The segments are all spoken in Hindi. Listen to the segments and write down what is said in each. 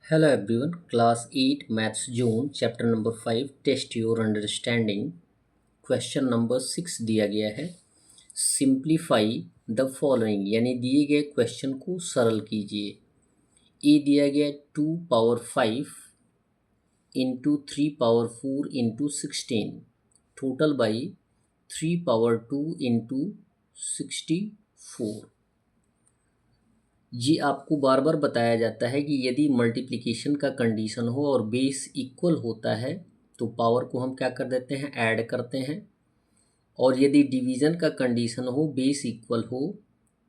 Hello everyone, class 8 maths zone chapter number 5 test your understanding. Question number 6 दिया गया है सिंप्लीफाई द फॉलोइंग, यानी दिए गए क्वेश्चन को सरल कीजिए। ए दिया गया 2 power 5 into 3 power 4 into 16 total by 3 power 2 into 64। ये आपको बार बार बताया जाता है कि यदि मल्टीप्लिकेशन का कंडीशन हो और बेस इक्वल होता है तो पावर को हम क्या कर देते हैं, ऐड करते हैं। और यदि डिवीज़न का कंडीशन हो, बेस इक्वल हो,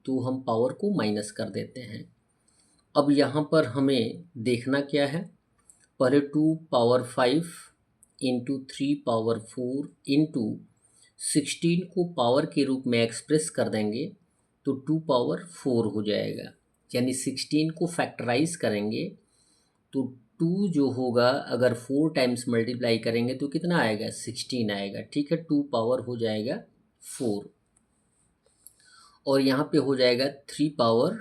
तो हम पावर को माइनस कर देते हैं। अब यहाँ पर हमें देखना क्या है, पहले 2 पावर 5 इंटू 3 पावर 4 इंटू 16 को पावर के रूप में एक्सप्रेस कर देंगे तो 2 पावर 4 हो जाएगा। यानी 16 को फैक्टराइज करेंगे तो 2 जो होगा अगर 4 टाइम्स मल्टीप्लाई करेंगे तो कितना आएगा, 16 आएगा। ठीक है, 2 पावर हो जाएगा 4 और यहाँ पे हो जाएगा 3 पावर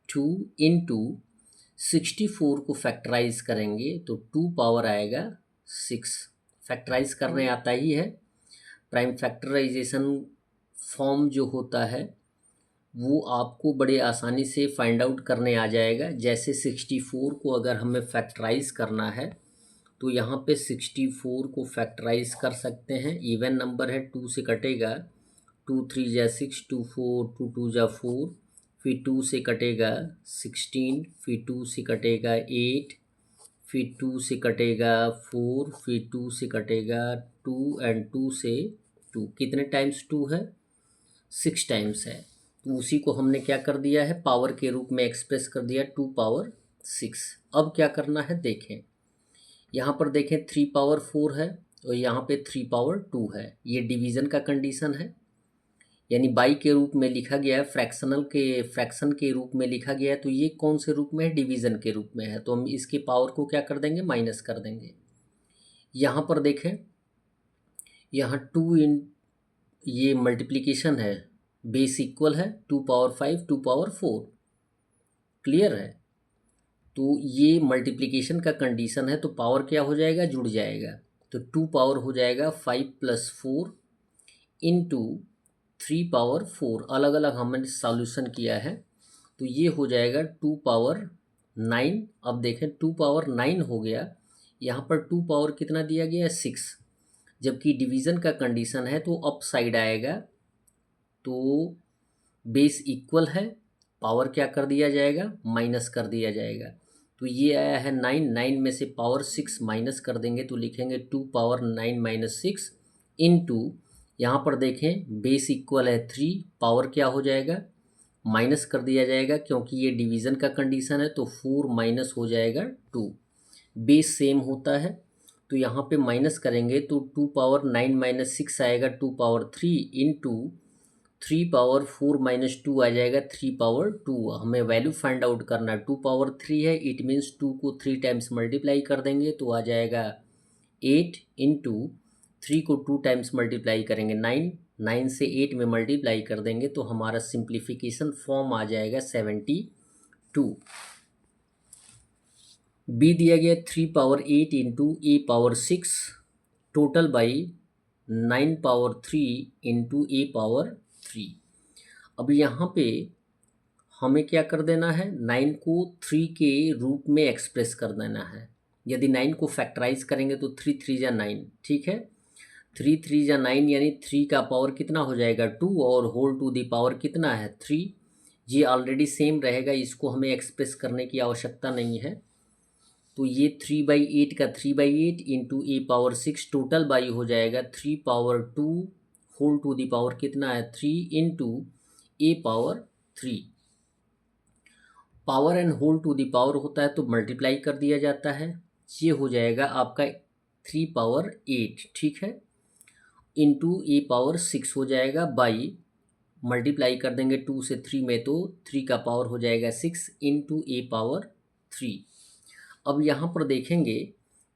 2 इंटू 64 को फैक्टराइज करेंगे तो 2 पावर आएगा 6। फैक्टराइज करने आता ही है। प्राइम फैक्टराइजेशन फॉर्म जो होता है वो आपको बड़े आसानी से फाइंड आउट करने आ जाएगा। जैसे 64 को अगर हमें फैक्टराइज करना है तो यहाँ पे 64 को फैक्टराइज कर सकते हैं। इवन नंबर है, 2 से कटेगा, 2 3 जा 6, 2 4, 2 2 जा 4, फिर 2 से कटेगा 16, फिर 2 से कटेगा 8, फिर 2 से कटेगा 4, फिर 2 से कटेगा 2 एंड 2 से 2। कितने टाइम्स 2 है, 6 टाइम्स है। तो उसी को हमने क्या कर दिया है, पावर के रूप में एक्सप्रेस कर दिया 2 पावर 6। अब क्या करना है देखें, यहाँ पर देखें 3 पावर 4 है और यहाँ पे 3 पावर 2 है। ये डिवीज़न का कंडीशन है, यानी बाई के रूप में लिखा गया है, फ्रैक्शन के रूप में लिखा गया है। तो ये कौन से रूप में है, डिवीज़न के रूप में है। तो हम इसके पावर को क्या कर देंगे, माइनस कर देंगे। यहाँ पर देखें, यहाँ 2 इन, ये मल्टीप्लिकेशन है, बेस इक्वल है 2 पावर 5 2 पावर 4। क्लियर है। तो ये मल्टीप्लिकेशन का कंडीशन है तो पावर क्या हो जाएगा, जुड़ जाएगा। तो 2 पावर हो जाएगा 5 + 4 इंटू 3 पावर 4। अलग अलग हमने सॉल्यूशन किया है तो ये हो जाएगा 2 पावर 9। अब देखें 2 पावर 9 हो गया, यहाँ पर 2 पावर कितना दिया गया है, 6। जबकि डिवीज़न का कंडीशन है तो अप साइड आएगा, तो बेस इक्वल है, पावर क्या कर दिया जाएगा, माइनस कर दिया जाएगा। तो ये आया है 9, 9 में से पावर 6 माइनस कर देंगे तो लिखेंगे 2 पावर 9 - 6 इंटू, यहाँ पर देखें बेस इक्वल है 3, पावर क्या हो जाएगा, माइनस कर दिया जाएगा क्योंकि ये डिवीज़न का कंडीशन है तो 4 माइनस हो जाएगा 2। बेस सेम होता है तो यहाँ पे माइनस करेंगे तो 2 पावर 9 - 6 आएगा 2 पावर 3 इंटू 3 पावर 4 - 2 आ जाएगा 3 पावर 2। हमें वैल्यू फाइंड आउट करना है, 2 पावर 3 है, इट मीन्स 2 को 3 टाइम्स मल्टीप्लाई कर देंगे तो आ जाएगा 8 इंटू 3 को 2 टाइम्स मल्टीप्लाई करेंगे 9, 9 से 8 में मल्टीप्लाई कर देंगे तो हमारा सिंप्लीफिकेशन फॉर्म आ जाएगा 72। बी दिया गया 3 power 8 into A power 6 total by 9 power 3 into A power 3। अब यहाँ पे हमें क्या कर देना है, 9 को 3 के रूप में एक्सप्रेस कर देना है। यदि 9 को फैक्टराइज करेंगे तो 3 3 जा 9, ठीक है, 3 3 जा 9 यानी 3 का पावर कितना हो जाएगा 2 और होल टू दी पावर कितना है 3। ये ऑलरेडी सेम रहेगा, इसको हमें एक्सप्रेस करने की आवश्यकता नहीं है। तो ये 3/8 का 3/8 into A power 6 total by हो जाएगा 3 power 2 whole to the power कितना है 3 into A power 3। Power and whole to the power होता है तो मल्टीप्लाई कर दिया जाता है। ये हो जाएगा आपका 3 पावर 8, ठीक है, इंटू A पावर 6 हो जाएगा बाई, मल्टीप्लाई कर देंगे 2 से 3 में तो 3 का पावर हो जाएगा 6 इंटू A पावर 3। अब यहाँ पर देखेंगे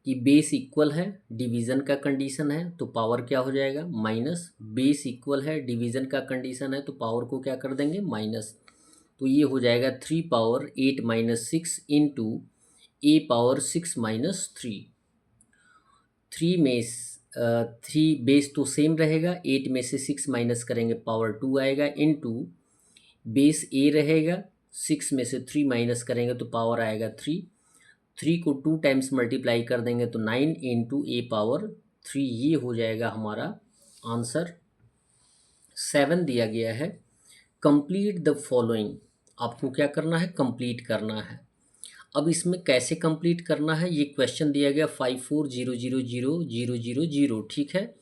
कि बेस इक्वल है, डिवीज़न का कंडीशन है तो पावर क्या हो जाएगा, माइनस। बेस इक्वल है, डिवीज़न का कंडीशन है तो पावर को क्या कर देंगे, माइनस। तो ये हो जाएगा 3 पावर 8 - 6 इंटू ए पावर 6 माइनस 3। 3 में 3 बेस तो सेम रहेगा, 8 में से 6 माइनस करेंगे पावर 2 आएगा, इनटू बेस ए रहेगा, 6 में से 3 माइनस करेंगे तो पावर आएगा 3। 3 को 2 टाइम्स मल्टीप्लाई कर देंगे तो 9 इंटू ए पावर 3, ये हो जाएगा हमारा आंसर। 7 दिया गया है, कंप्लीट द फॉलोइंग। आपको क्या करना है, कंप्लीट करना है। अब इसमें कैसे कंप्लीट करना है, ये क्वेश्चन दिया गया 54,000,000, ठीक है,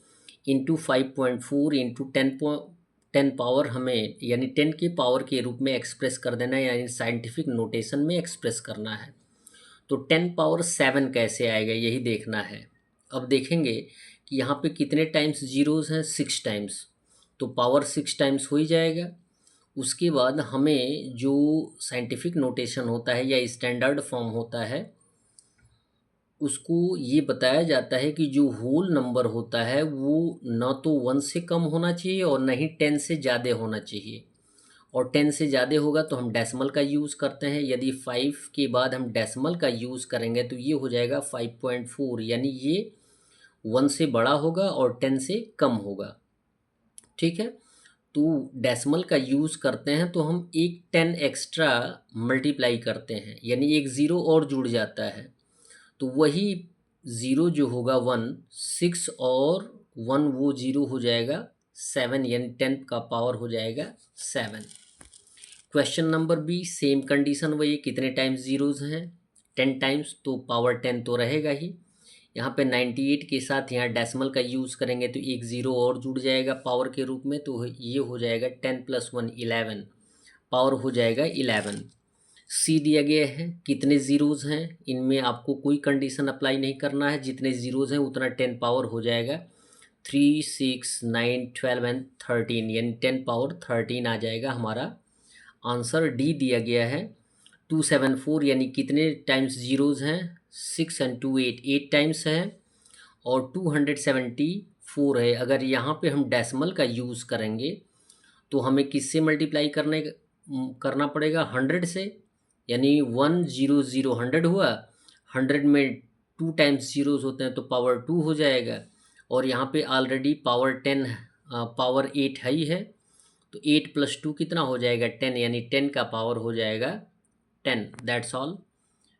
इंटू 5.4 इंटू 10 पावर हमें यानी 10 के पावर के रूप में एक्सप्रेस कर देना है, यानी साइंटिफिक नोटेशन में एक्सप्रेस करना है। तो 10 पावर 7 कैसे आएगा, यही देखना है। अब देखेंगे कि यहाँ पे कितने टाइम्स जीरोज़ हैं, 6 टाइम्स, तो पावर 6 टाइम्स हो ही जाएगा। उसके बाद हमें जो साइंटिफिक नोटेशन होता है या स्टैंडर्ड फॉर्म होता है, उसको ये बताया जाता है कि जो होल नंबर होता है वो ना तो 1 से कम होना चाहिए और ना ही 10 से ज़्यादा होना चाहिए। और 10 से ज़्यादा होगा तो हम डेसिमल का यूज़ करते हैं। यदि 5 के बाद हम डेसिमल का यूज़ करेंगे तो ये हो जाएगा 5.4, यानी ये 1 से बड़ा होगा और 10 से कम होगा, ठीक है। तो डेसिमल का यूज़ करते हैं तो हम एक 10 एक्स्ट्रा मल्टीप्लाई करते हैं, यानी एक ज़ीरो और जुड़ जाता है, तो वही ज़ीरो जो होगा 1, 6 और 1 वो ज़ीरो हो जाएगा 7, यानी 10 का पावर हो जाएगा 7। Question number b, same condition वही, कितने टाइम्स ज़ीरोज़ हैं, 10 टाइम्स, तो पावर 10 तो रहेगा ही। यहाँ पे 98 के साथ यहाँ डेसिमल का यूज़ करेंगे तो एक ज़ीरो और जुड़ जाएगा पावर के रूप में, तो ये हो जाएगा 10 + 1 11, पावर हो जाएगा 11। सी दिया गया है, कितने ज़ीरोज़ हैं, इनमें आपको कोई कंडीशन अप्लाई नहीं करना है, जितने ज़ीरोज़ हैं उतना 10 पावर हो जाएगा। 3, 6, 9, 12 एंड 13, यानी 10 पावर 13 आ जाएगा हमारा आंसर। डी दिया गया है 274, यानी कितने टाइम्स ज़ीरोज़ हैं, 6 एंड 2 8, 8 टाइम्स है, और 274 है। अगर यहाँ पे हम डेसिमल का यूज़ करेंगे तो हमें किससे मल्टीप्लाई करना पड़ेगा, 100 से, यानी 100 100 हुआ, 100 में 2 टाइम्स ज़ीरोज़ होते हैं तो पावर 2 हो जाएगा, और यहाँ पे ऑलरेडी पावर 10 पावर 8 है ही है, तो 8 + 2 कितना हो जाएगा 10, यानी 10 का पावर हो जाएगा 10। That's all.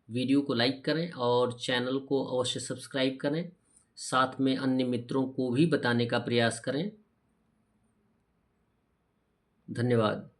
वीडियो को लाइक करें और चैनल को अवश्य सब्सक्राइब करें, साथ में अन्य मित्रों को भी बताने का प्रयास करें। धन्यवाद।